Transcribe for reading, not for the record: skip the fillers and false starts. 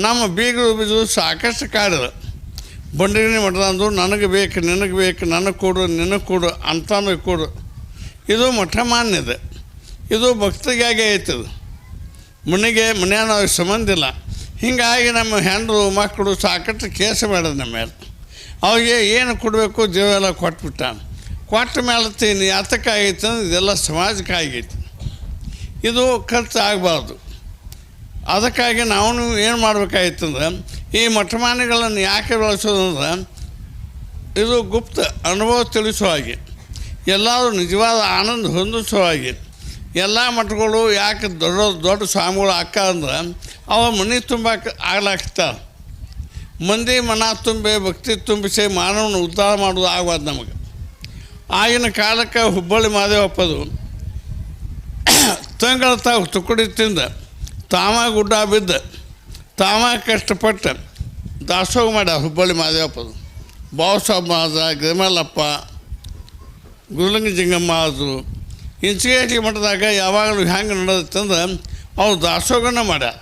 ನಮ್ಮ ಬೀಗರು ಬಿದ್ದು ಸಾಕಷ್ಟು ಕಾಡಿದ್ರು. ಬಂಡಗಿರಿ ಮಠದಂದು ನನಗೆ ಬೇಕು ನಿನಗೆ ಬೇಕು, ನನಗೆ ಕೊಡು ನಿನಗೆ ಕೊಡು ಅಂತಾನು ಕೊಡು. ಇದು ಮಠ ಮಾನ್ಯದ, ಇದು ಭಕ್ತಿಗಾಗಿ ಐತದು. ಮನ್ಯಾಗ ಅವ್ರಿಗೆ ಸಂಬಂಧ ಇಲ್ಲ. ಹೀಗಾಗಿ ನಮ್ಮ ಹೆಣ್ಣು ಮಕ್ಕಳು ಸಾಕಷ್ಟು ಕೇಸ ಮಾಡೋದು ನಮ್ಮ ಮೇಲೆ. ಅವಿಗೆ ಏನು ಕೊಡಬೇಕು ದೇವೆಲ್ಲ ಕೊಟ್ಬಿಟ್ಟ. ಕೊಟ್ಟ ಮೇಲೆ ತೀನಿ ಯಾತಕ್ಕಾಗೈತೆ ಅಂದ್ರೆ ಇದೆಲ್ಲ ಸಮಾಜಕ್ಕೆ ಆಗೈತಿ. ಇದು ಖರ್ಚು ಆಗಬಾರ್ದು. ಅದಕ್ಕಾಗಿ ನಾವು ಏನು ಮಾಡ್ಬೇಕಾಗಿತ್ತಂದ್ರೆ ಈ ಮಠಮಾನ್ಯಗಳನ್ನು ಯಾಕೆ ಬೆಳೆಸೋದಂದ್ರೆ ಇದು ಗುಪ್ತ ಅನುಭವ ತಿಳಿಸೋ ಹಾಗೆ, ಎಲ್ಲರೂ ನಿಜವಾದ ಆನಂದ ಹೊಂದಿಸೋ ಹಾಗೆ. ಎಲ್ಲ ಮಠಗಳು ಯಾಕೆ ದೊಡ್ಡ ಸ್ವಾಮಿಗಳು ಅಕ್ಕ ಅಂದ್ರೆ ಅವ ಮನೆ ತುಂಬಕ್ಕೆ ಆಗ್ಲಾಕ್ತಾರೆ. ಮಂದಿ ಮನ ತುಂಬಿ ಭಕ್ತಿ ತುಂಬಿಸಿ ಮಾನವನ ಉದ್ಧಾರ ಮಾಡೋದು ಆಗಬಾರ್ದು ನಮಗೆ. ಆಗಿನ ಕಾಲಕ್ಕೆ ಹುಬ್ಬಳ್ಳಿ ಮಹದೇವಪ್ಪದು ತಂಗಳ ತಾವು ತುಕಡಿ ತಿಂದ, ತಾಮ ಗುಡ್ಡ ಬಿದ್ದ, ತಾಮ ಕಷ್ಟಪಟ್ಟು ದಾಸೋಹ ಮಾಡ್ಯಾರ ಹುಬ್ಬಳ್ಳಿ ಮಹದೇವಪ್ಪದು. ಬಾವಸಾಬ್ ಮಹಾರಾಜ, ಗಿರಿಮಲ್ಲಪ್ಪ, ಗುರುಲಿಂಗ ಜಂಗಮ್ಮ ಅದು ಇಂಚಿಗೇಟಿ ಮಠದಾಗ ಯಾವಾಗಲೂ ಹೆಂಗೆ ನಡೆದತ್ತಂದ್ರೆ ಅವ್ರು ದಾಸೋಹನ ಮಾಡ್ಯಾರ.